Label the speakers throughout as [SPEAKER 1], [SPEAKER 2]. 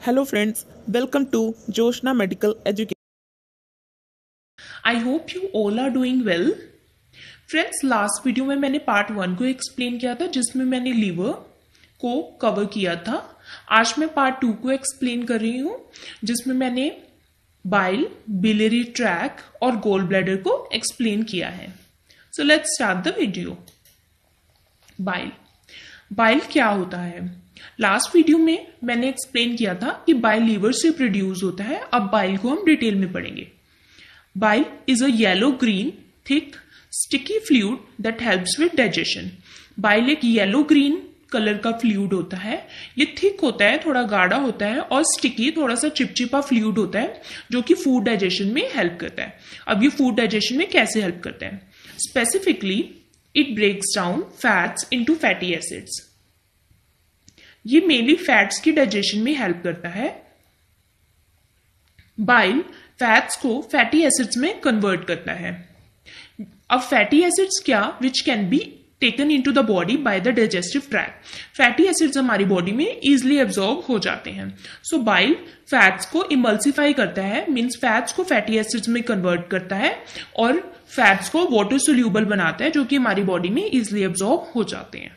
[SPEAKER 1] Hello friends, welcome to Joshna Medical Education.
[SPEAKER 2] I hope you all are doing well. Friends, last video में मैंने part 1 को explain किया था जिसमें मैंने लीवर को कवर किया था। आज मैं पार्ट 2 को एक्सप्लेन कर रही हूं जिसमें मैंने बाइल, बिलियरी ट्रैक और गोल ब्लैडर को एक्सप्लेन किया है। So let's start the video. Bile क्या होता है? लास्ट वीडियो में मैंने एक्सप्लेन किया था कि बाइल लीवर से प्रोड्यूस होता है। अब बाइल को हम डिटेल में पढ़ेंगे। Bile is a yellow-green, thick, sticky fluid that helps with digestion. Bile एक yellow-green कलर का फ्लूइड होता है। ये थिक होता है, थोड़ा गाढ़ा होता है और स्टिकी, थोड़ा सा चिपचिपा फ्लूइड होता है जो कि फूड डाइजेशन में हेल्प करता है। अब ये फूड डाइजेशन में कैसे हेल्प करता है? Specifically it breaks down fats into fatty acids. ये मेनली फैट्स की डाइजेशन में हेल्प करता है। बाइल फैट्स को फैटी एसिड्स में कन्वर्ट करता है। अब फैटी एसिड्स क्या? Which can be taken into the body by the digestive tract. Fatty acids हमारी बॉडी में इजिली एब्जॉर्ब हो जाते हैं। सो बाइल फैट्स को इमल्सिफाई करता है, मीन्स फैट्स को फैटी एसिड्स में कन्वर्ट करता है और फैट्स को वाटर सोल्यूबल बनाता है जो कि हमारी बॉडी में इजिली एब्जॉर्ब हो जाते हैं।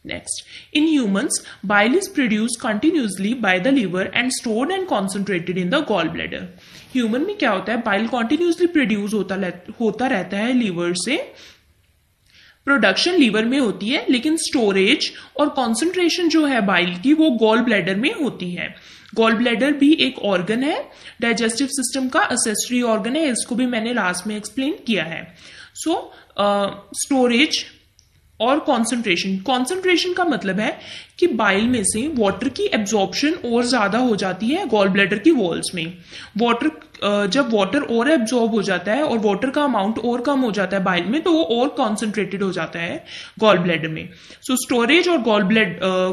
[SPEAKER 2] Next, in humans, bile is produced continuously by the liver and stored and concentrated in the gallbladder. Human में क्या होता है? Bile continuously produce होता रहता है लीवर से। प्रोडक्शन लीवर में होती है लेकिन स्टोरेज और कॉन्सेंट्रेशन जो है बाइल की वो गॉल ब्लैडर में होती है। गॉल ब्लैडर भी एक ऑर्गन है, डाइजेस्टिव सिस्टम का असेसरी ऑर्गन है। इसको भी मैंने लास्ट में एक्सप्लेन किया है। सो स्टोरेज और कॉन्सेंट्रेशन का मतलब है कि बाइल में से वाटर की एब्जॉर्प्शन और ज्यादा हो जाती है गॉल ब्लैडर की वॉल्स में। जब वाटर और एब्जॉर्ब हो जाता है और वाटर का अमाउंट और कम हो जाता है बाइल में, तो वो और कॉन्सेंट्रेटेड हो जाता है गॉल ब्लैडर में। सो स्टोरेज और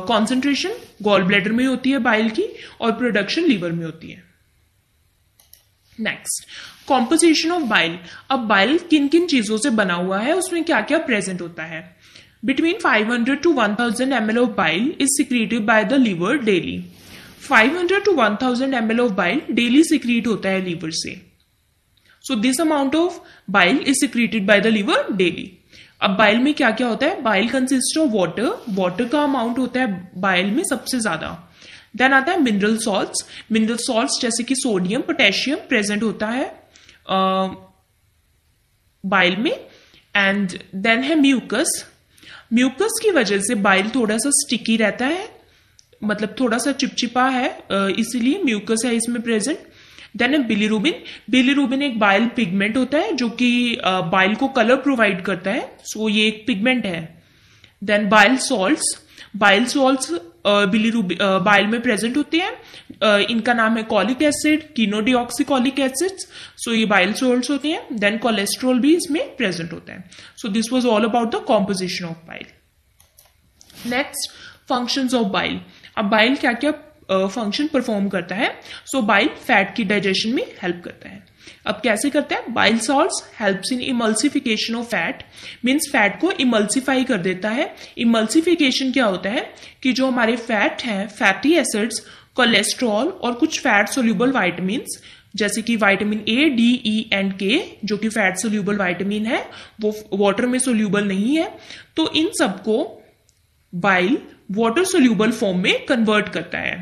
[SPEAKER 2] कॉन्सेंट्रेशन गॉल ब्लैडर में होती है बाइल की, और प्रोडक्शन लीवर में होती है। Next, composition of bile. अब बाइल किन किन चीजों से बना हुआ है, उसमें क्या क्या प्रेजेंट होता है? Between 500 to 1000 ml of bile is secreted by the liver daily. 500 to 1000 ml of bile daily secrete होता है लीवर से। So this amount of bile is secreted by the liver daily. अब बाइल में क्या क्या होता है? Bile consist of water. Water का अमाउंट होता है बाइल में सबसे ज्यादा। देन आता है मिनरल सॉल्ट्स। मिनरल सॉल्ट्स जैसे कि सोडियम, पोटेशियम प्रेजेंट होता है बाइल में। एंड देन है म्यूकस। म्यूकस की वजह से बाइल थोड़ा सा स्टिकी रहता है, मतलब थोड़ा सा चिपचिपा है, इसीलिए म्यूकस है इसमें प्रेजेंट। देन है बिलिरुबिन। बिलिरुबिन एक बाइल पिगमेंट होता है जो कि बाइल को कलर प्रोवाइड करता है। सो ये एक पिगमेंट है। Then bile salts. Bile salts bile में प्रेजेंट होते हैं। इनका नाम है cholic acid, chenodeoxycholic acids. So ये बाइल सॉल्ट्स होते हैं। देन कोलेस्ट्रॉल भी इसमें प्रेजेंट होता है। So this was all about the composition of bile. Next, functions of bile. अब बाइल क्या क्या फंक्शन परफॉर्म करता है? सो बाइल फैट की डाइजेशन में हेल्प करता है। अब कैसे करता है? Bile salts helps in emulsification of fat, means fat को इमल्सिफाई कर देता है। इमल्सिफिकेशन क्या होता है कि जो हमारे फैट हैं, फैटी एसिड्स, कोलेस्ट्रॉल और कुछ फैट सोल्यूबल वाइटामिन्स जैसे कि vitamin A, D, E and के, जो कि फैट सोल्यूबल वाइटामिन है, वो वाटर में सोल्यूबल नहीं है। तो इन सबको बाइल वाटर सोल्यूबल फॉर्म में कन्वर्ट करता है,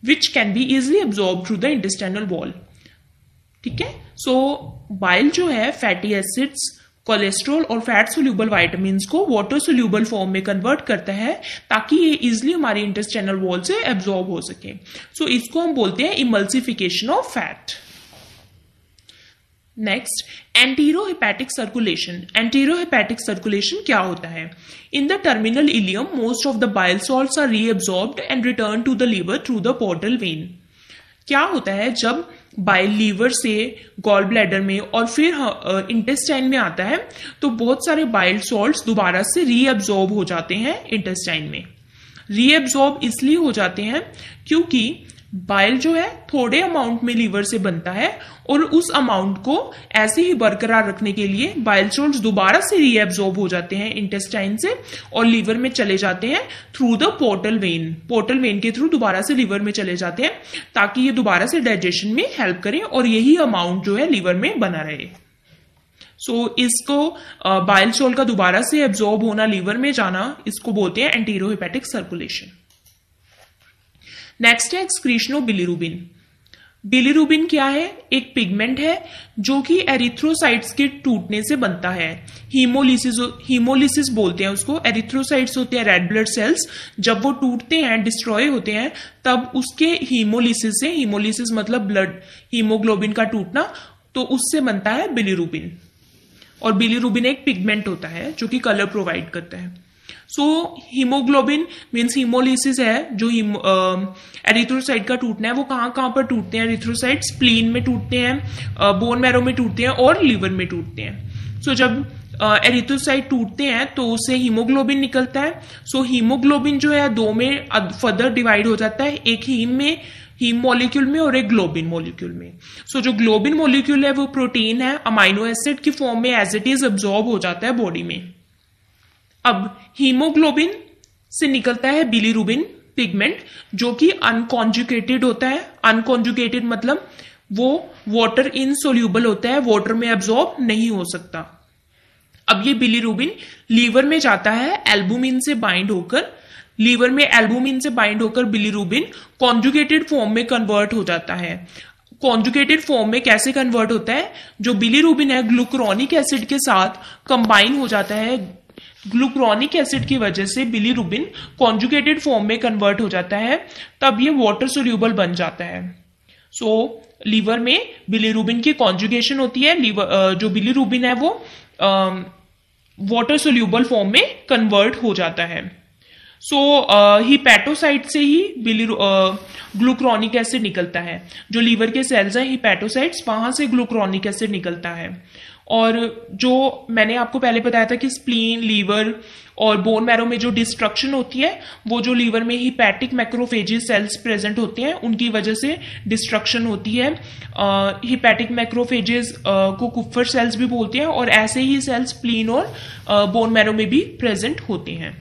[SPEAKER 2] विच can be easily absorb through the intestinal wall. ठीक है। सो बाइल जो है फैटी एसिड्स, कोलेस्ट्रॉल और फैट सोल्यूबल वाइटामिन्स को वाटर सोल्यूबल फॉर्म में कन्वर्ट करता है ताकि ये इजिली हमारी इंटेस्टाइनल वॉल से एब्जॉर्ब हो सके। सो इसको हम बोलते हैं emulsification of fat. Next, enterohepatic circulation. Enterohepatic circulation क्या होता है? In the terminal ileum most of the bile salts are reabsorbed and return to the liver through the portal vein. क्या होता है जब बाइल लीवर से गॉल ब्लैडर में और फिर इंटेस्टाइन में आता है तो बहुत सारे बाइल सॉल्ट्स दोबारा से रीअब्सॉर्ब हो जाते हैं इंटेस्टाइन में। रीएब्जॉर्ब इसलिए हो जाते हैं क्योंकि बाइल जो है थोड़े अमाउंट में लीवर से बनता है और उस अमाउंट को ऐसे ही बरकरार रखने के लिए बाइल सॉल्ट्स दोबारा से रीएब्जॉर्ब हो जाते हैं इंटेस्टाइन से और लीवर में चले जाते हैं थ्रू द पोर्टल वेन के थ्रू दोबारा से लीवर में चले जाते हैं ताकि ये दोबारा से डाइजेशन में हेल्प करें और यही अमाउंट जो है लीवर में बना रहे। सो इसको बाइल सॉल्ट का दोबारा से एब्जॉर्ब होना लीवर में जाना इसको बोलते हैं एंटीरोहेपेटिक सर्कुलेशन। नेक्स्ट है एक्सक्रीशन ऑफ बिलीरुबिन। बिलीरुबिन क्या है? एक पिगमेंट है जो कि एरिथ्रोसाइट्स के टूटने से बनता है। हीमोलिसिस बोलते हैं उसको। एरिथ्रोसाइट्स होते हैं रेड ब्लड सेल्स, जब वो टूटते हैं, डिस्ट्रॉय होते हैं, तब उसके हीमोलिसिस से, हीमोलिसिस मतलब ब्लड हीमोग्लोबिन का टूटना, तो उससे बनता है बिलीरुबिन। और बिलीरुबिन एक पिगमेंट होता है जो कि कलर प्रोवाइड करता है। सो हीमोग्लोबिन मीन्स हीमोलिसिस है जो एरिथ्रोसाइट का टूटना है। वो कहाँ पर टूटते हैं? एरिथ्रोसाइट स्प्लीन में टूटते हैं, बोन मैरो में टूटते हैं और लीवर में टूटते हैं। सो जब एरिथ्रोसाइट टूटते हैं तो उससे हीमोग्लोबिन निकलता है। सो हीमोग्लोबिन जो है दो में फर्दर डिवाइड हो जाता है, एक हीम मॉलिक्यूल में और एक ग्लोबिन मॉलिक्यूल में। सो जो ग्लोबिन मॉलिक्यूल है वो प्रोटीन है, अमाइनो एसिड की फॉर्म में एज इट इज अब्सॉर्ब हो जाता है बॉडी में। अब हीमोग्लोबिन से निकलता है बिलीरुबिन पिगमेंट जो कि अनकॉन्जुगेटेड होता है। अनकॉन्जुगेटेड मतलब वो वाटर इनसोल्यूबल होता है, वाटर में अब्सॉर्ब नहीं हो सकता। अब ये बिलीरुबिन लीवर में जाता है एल्बुमिन से बाइंड होकर। लीवर में एल्बुमिन से बाइंड होकर बिलीरुबिन कॉन्जुगेटेड फॉर्म में कन्वर्ट हो जाता है। कॉन्जुगेटेड फॉर्म में कैसे कन्वर्ट होता है? जो बिलीरुबिन है ग्लूकुरोनिक एसिड के साथ कंबाइन हो जाता है। ग्लूकुरोनिक एसिड की वजह से बिलीरुबिन कॉन्जुगेटेड फॉर्म में कन्वर्ट हो जाता है, तब ये वाटर सोल्यूबल बन जाता है। सो लीवर में बिलीरुबिन की कॉन्जुगेशन होती है। जो बिलीरुबिन है वो वाटर सोल्यूबल फॉर्म में कन्वर्ट हो जाता है। सो हिपैटोसाइट से ही ग्लूकुरोनिक एसिड निकलता है। जो लीवर के सेल्स हैं हिपैटोसाइट्स, वहां से ग्लूकुरोनिक एसिड निकलता है। और जो मैंने आपको पहले बताया था कि स्प्लीन, लीवर और बोन मैरो में जो डिस्ट्रक्शन होती है वो जो लीवर में हिपैटिक मैक्रोफेजेस सेल्स प्रेजेंट होते हैं उनकी वजह से डिस्ट्रक्शन होती है। हिपैटिक मैक्रोफेजेस को कुफर सेल्स भी बोलते हैं और ऐसे ही सेल्स स्प्लीन और बोन मैरो में भी प्रेजेंट होते हैं।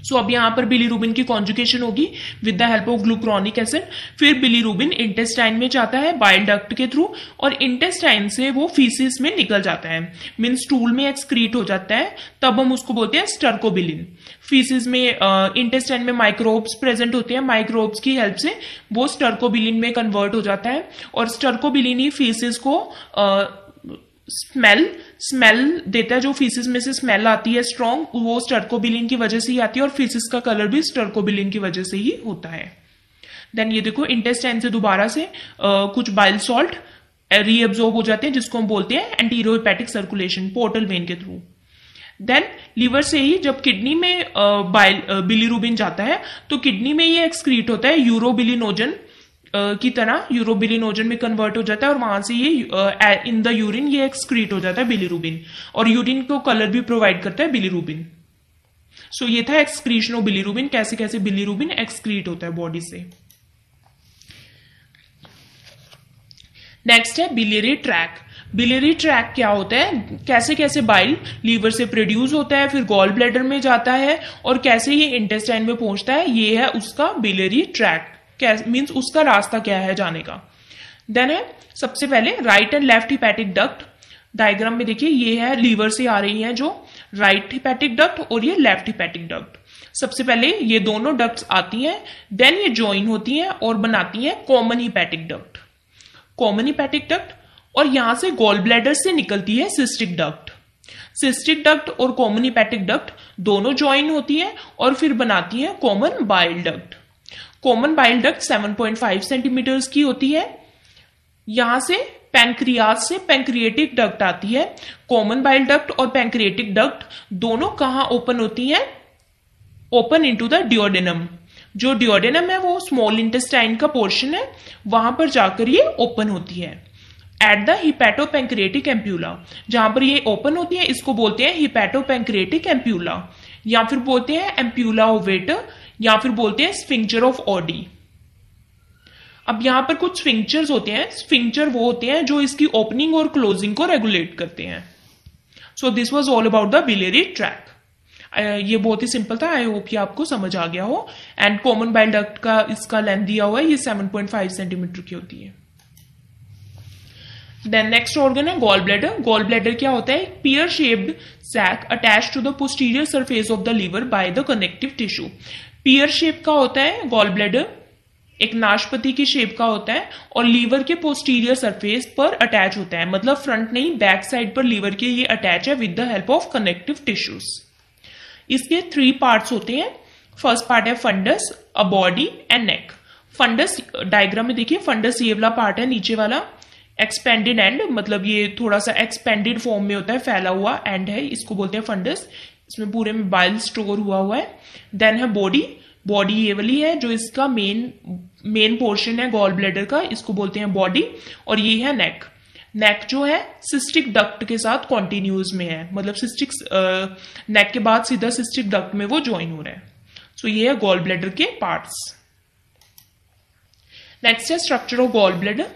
[SPEAKER 2] सो अब यहां पर बिलीरुबिन की कॉन्जुगेशन होगी with the help of glucuronic acid. फिर बिलीरुबिन इंटेस्टाइन में जाता है बाइल डक्ट के थ्रू और इंटेस्टाइन से वो फीसिस में निकल जाता है, मीन स्टूल में एक्सक्रीट हो जाता है, तब हम उसको बोलते हैं स्टर्कोबिलिन। फीसिस में इंटेस्टाइन में माइक्रोब्स प्रेजेंट होते हैं, माइक्रोब्स की हेल्प से वो स्टर्कोबिलिन में कन्वर्ट हो जाता है और स्टर्कोबिलिन ही फीसिस को स्मेल देता है। जो फीसिस में से स्मेल आती है स्ट्रॉन्ग, वो स्टर्कोबिलिन की वजह से ही आती है और फीसिस का कलर भी स्टर्कोबिलिन की वजह से ही होता है। देन ये देखो इंटेस्टाइन से दोबारा से कुछ बाइल सॉल्ट रीअब्सॉर्ब हो जाते हैं जिसको हम बोलते हैं एंटीरोहेपेटिक सर्कुलेशन पोर्टल वेन के थ्रू। देन लीवर से ही जब किडनी में बिलीरुबिन जाता है तो किडनी में ये एक्सक्रीट होता है यूरोबिलिनोजन की तरह, यूरोबिलिनोजन में कन्वर्ट हो जाता है और वहां से ये इन द यूरिन ये एक्सक्रीट हो जाता है बिलीरुबिन और यूरिन को कलर भी प्रोवाइड करता है बिलीरुबिन। सो ये था एक्सक्रीशन ऑफ बिलीरुबिन, कैसे कैसे बिलीरुबिन एक्सक्रीट होता है बॉडी से। नेक्स्ट है बिलियरी ट्रैक। बिलियरी ट्रैक क्या होता है? कैसे कैसे बाइल लीवर से प्रोड्यूस होता है, फिर गॉल ब्लैडर में जाता है और कैसे ये इंटेस्टाइन में पहुंचता है, ये है उसका बिलियरी ट्रैक। मीन्स उसका रास्ता क्या है जाने का। देन है सबसे पहले right and left hepatic duct. Diagram में देखिए ये है लीवर से आ रही है जो राइट हिपैटिक डक्ट और ये लेफ्ट हिपैटिक डक्ट। सबसे पहले ये दोनों डक्ट्स आती हैं, देन ये ज्वाइन होती हैं और बनाती हैं common hepatic duct. Common hepatic duct और यहां से गॉल ब्लैडर से निकलती है सिस्टिक डक्ट। सिस्टिक डक्ट और कॉमन हिपैटिक डक्ट दोनों ज्वाइन होती हैं और फिर बनाती हैं common bile duct. Common bile duct 7.5 centimetres की होती है। यहां से पैंक्रियास से पैंक्रिएटिक डक्ट आती है। कॉमन बाइल डक्ट और पैंक्रिएटिक डक्ट दोनों कहां ओपन होती हैं? Open into the duodenum. जो डियोडेनम है वो स्मॉल इंटेस्टाइन का पोर्शन है, वहां पर जाकर ये ओपन होती है। एट द हिपैटोपैंक्रिएटिक एम्प्यूला, जहां पर ये ओपन होती है इसको बोलते हैं हिपैटोपैंक्रिएटिक एम्प्यूला या फिर बोलते हैं एम्प्यूला ओवेटर या फिर बोलते हैं स्फिंक्चर ऑफ ऑडी। अब यहां पर कुछ स्फिंक्चर्स होते हैं। स्फिंक्चर वो होते हैं जो इसकी ओपनिंग और क्लोजिंग को रेगुलेट करते हैं। So this was all about the biliary track. ये बहुत ही सिंपल था, आई होप ये आपको समझ आ गया हो। एंड कॉमन बाइल डक्ट का इसका लेंथ दिया हुआ है, ये 7.5 सेंटीमीटर की होती है। देन नेक्स्ट ऑर्गन है गॉल ब्लैडर। गॉल ब्लैडर क्या होता है? Pear shaped sac attach to the posterior surface of the liver by the connective tissue. Pear shape का होता है गॉल ब्लैडर, एक नाशपति की शेप का होता है और लीवर के पोस्टीरियर सरफेस पर अटैच होता है, मतलब फ्रंट नहीं बैक साइड पर लीवर के ये अटैच है with the help of connective tissues. इसके 3 पार्ट्स होते हैं। फर्स्ट पार्ट है fundus, a body and neck. Fundus diagram में देखिए, फंडस ये वाला पार्ट है नीचे वाला, एक्सपेंडेड एंड, मतलब ये थोड़ा सा एक्सपेंडेड फॉर्म में होता है, फैला हुआ एंड है, इसको बोलते हैं फंडस। इसमें पूरे में बाइल स्टोर हुआ है। देन है बॉडी। बॉडी ये वाली है जो इसका मेन पोर्शन है गॉल ब्लैडर का, इसको बोलते हैं बॉडी। और ये है नेक। नेक जो है सिस्टिक डक्ट के साथ कॉन्टिन्यूज में है, मतलब सिस्टिक नेक के बाद सीधा सिस्टिक डक्ट में वो ज्वाइन हो रहा है। सो ये है गॉल ब्लैडर के पार्ट्स। नेक्स्ट है structure of gall bladder.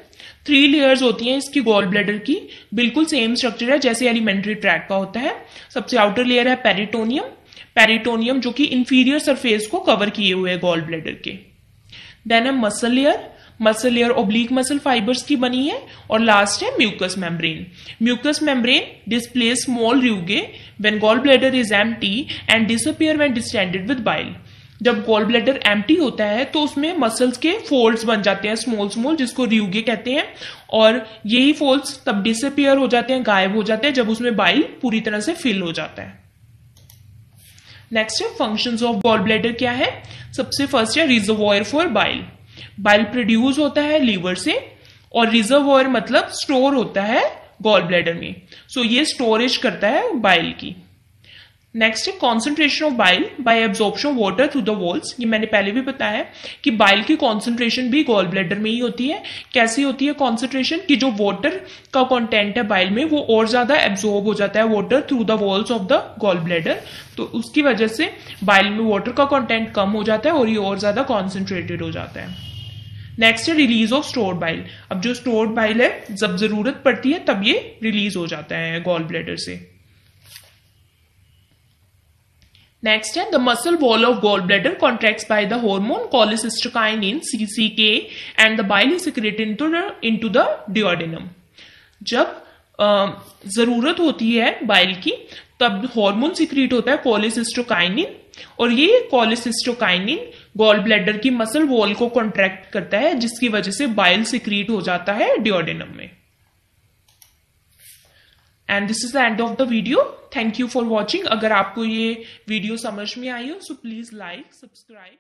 [SPEAKER 2] 3 layers होती हैं इसकी गॉल ब्लैडर की, बिल्कुल सेम स्ट्रक्चर है जैसे एलिमेंट्री ट्रैक का होता है। सबसे आउटर लेयर है पेरिटोनियम। पेरिटोनियम जो कि इंफीरियर सरफेस को कवर किए हुए है गॉल ब्लैडर के। देन है muscle layer. Muscle layer oblique muscle fibres की बनी है। और लास्ट है mucous membrane. Mucous membrane displays small rugae when gall bladder is empty and disappear when distended with bile. जब गॉल ब्लैडर एम्प्टी होता है तो उसमें मसल्स के फोल्ड्स बन जाते हैं स्मॉल स्मॉल, जिसको र्यूगे कहते हैं। और यही फोल्ड्स तब डिसअपीयर हो जाते हैं, गायब हो जाते हैं, जब उसमें बाइल पूरी तरह से फिल हो जाता है। नेक्स्ट है फंक्शंस ऑफ गॉल ब्लैडर क्या है? सबसे फर्स्ट है reservoir for bile. Bile produce होता है लीवर से, और रिजर्वॉयर मतलब स्टोर होता है गॉल ब्लैडर में। सो ये स्टोरेज करता है बाइल की। नेक्स्ट है concentration of bile bye absorption of water through the walls. ये मैंने पहले भी बताया कि बाइल की कॉन्सेंट्रेशन भी गॉल ब्लैडर में ही होती है। कैसी होती है कॉन्सेंट्रेशन? कि जो वाटर का कंटेंट है बाइल में वो और ज्यादा एब्जॉर्ब हो जाता है water through the walls of the gall bladder, तो उसकी वजह से बाइल में वाटर का कंटेंट कम हो जाता है और ये और ज्यादा कॉन्सेंट्रेटेड हो जाता है। नेक्स्ट है रिलीज ऑफ स्टोर्ड बाइल। अब जो स्टोर्ड बाइल है जब जरूरत पड़ती है तब ये रिलीज हो जाता है गॉल ब्लैडर से। नेक्स्ट है the muscle wall of gall bladder contracts by the hormone cholecystokinin CCK and the bile is secreted into the duodenum. जब जरूरत होती है बाइल की तब हार्मोन सिक्रीट होता है कोलेसिस्टोकाइनिन, और ये कोलेसिस्टोकाइनिन गॉल ब्लैडर की मसल वॉल को कॉन्ट्रैक्ट करता है, जिसकी वजह से बाइल सिक्रीट हो जाता है डिओडेनम में। And this is the end of the video. Thank you for watching. अगर आपको ये वीडियो समझ में आई हो सो प्लीज लाइक, सब्सक्राइब।